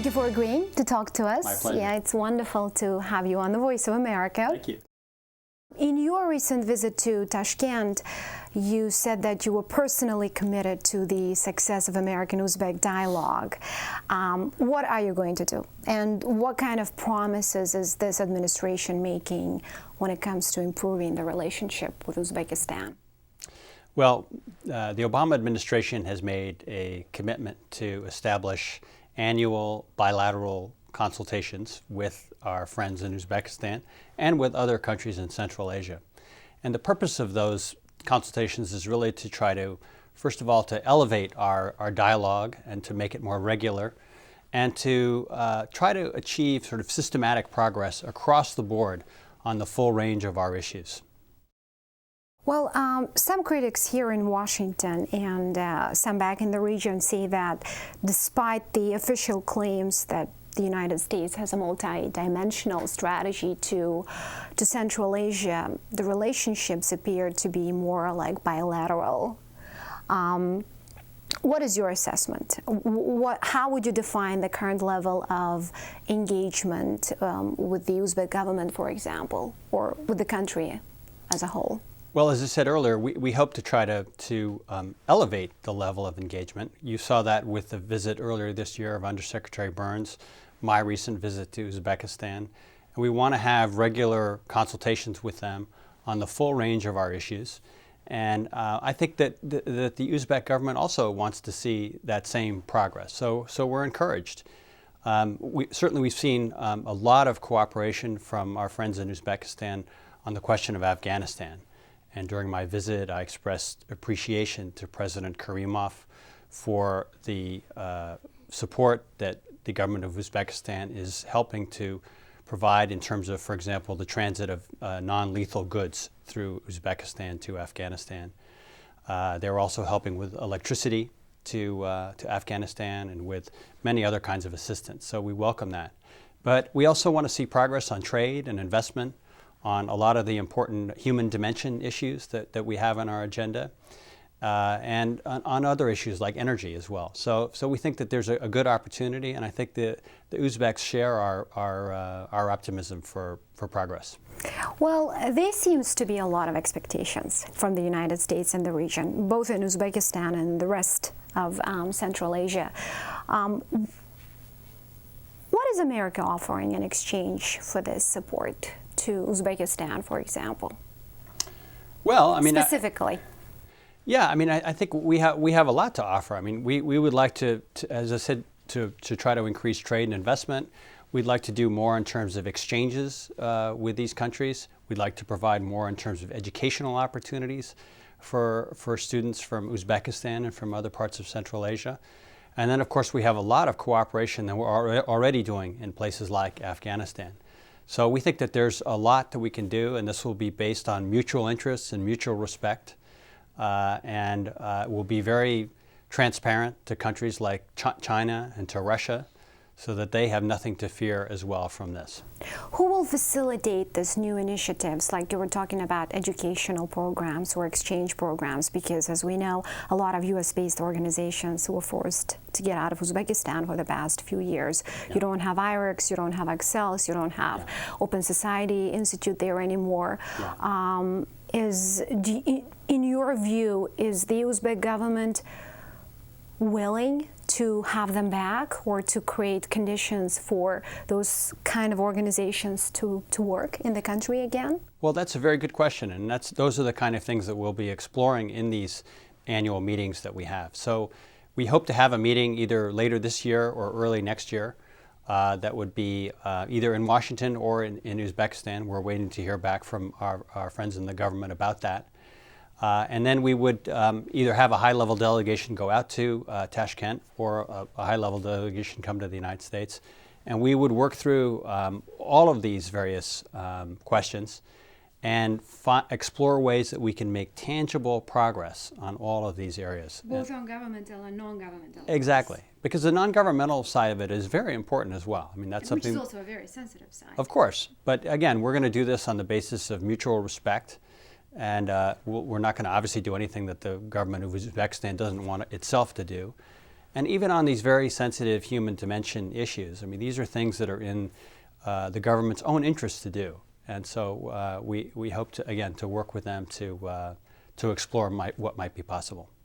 you for agreeing to talk to us. My pleasure. Yeah, it's wonderful to have you on the Voice of America. Thank you. In your recent visit to Tashkent, you said that you were personally committed to the success of American-Uzbek dialogue. What are you going to do? And what kind of promises is this administration making when it comes to improving the relationship with Uzbekistan? Well, the Obama administration has made a commitment to establish annual bilateral consultations with our friends in Uzbekistan and with other countries in Central Asia. And the purpose of those consultations is really to try to, first of all, to elevate our dialogue and to make it more regular, and to try to achieve sort of systematic progress across the board on the full range of our issues. Well, some critics here in Washington and some back in the region say that despite the official claims that the United States has a multi-dimensional strategy to Central Asia, the relationships appear to be more like bilateral. What is your assessment? How would you define the current level of engagement with the Uzbek government, for example, or with the country as a whole? Well, as I said earlier, we hope to try to elevate the level of engagement. You saw that with the visit earlier this year of Undersecretary Burns, my recent visit to Uzbekistan. And we want to have regular consultations with them on the full range of our issues. And I think that the Uzbek government also wants to see that same progress. So we're encouraged. Certainly we've seen a lot of cooperation from our friends in Uzbekistan on the question of Afghanistan. And during my visit, I expressed appreciation to President Karimov for the support that the government of Uzbekistan is helping to provide in terms of, for example, the transit of non-lethal goods through Uzbekistan to Afghanistan. They're also helping with electricity to Afghanistan and with many other kinds of assistance. So we welcome that. But we also want to see progress on trade and investment, on a lot of the important human dimension issues that we have on our agenda, and on other issues like energy as well. So we think that there's a good opportunity, and I think the Uzbeks share our optimism for progress. Well, there seems to be a lot of expectations from the United States and the region, both in Uzbekistan and the rest of Central Asia. What is America offering in exchange for this support to Uzbekistan, for example? Well, I mean, specifically. I think we have a lot to offer. I mean, we would like to, as I said, to try to increase trade and investment. We'd like to do more in terms of exchanges with these countries. We'd like to provide more in terms of educational opportunities for students from Uzbekistan and from other parts of Central Asia. And then, of course, we have a lot of cooperation that we're already doing in places like Afghanistan. So we think that there's a lot that we can do, and this will be based on mutual interests and mutual respect, and will be very transparent to countries like China and to Russia, so that they have nothing to fear as well from this. Who will facilitate these new initiatives, like you were talking about educational programs or exchange programs? Because as we know, a lot of US-based organizations were forced to get out of Uzbekistan for the past few years. Yeah. You don't have IREX, you don't have Excels, you don't have Open Society Institute there anymore. Yeah. In your view, is the Uzbek government willing to have them back, or to create conditions for those kind of organizations to work in the country again? Well, that's a very good question, and those are the kind of things that we'll be exploring in these annual meetings that we have. So we hope to have a meeting either later this year or early next year that would be either in Washington or in Uzbekistan. We're waiting to hear back from our friends in the government about that. And then we would either have a high-level delegation go out to Tashkent, or a high-level delegation come to the United States. And we would work through all of these various questions and explore ways that we can make tangible progress on all of these areas. Both on governmental and non-governmental. Exactly. Because the non-governmental side of it is very important as well. I mean, that's something... Which is also a very sensitive side. Of course. But again, we're going to do this on the basis of mutual respect. And we're not going to obviously do anything that the government of Uzbekistan doesn't want itself to do. And even on these very sensitive human dimension issues, I mean, these are things that are in the government's own interest to do. And so we hope to, again, to work with them to explore what might be possible.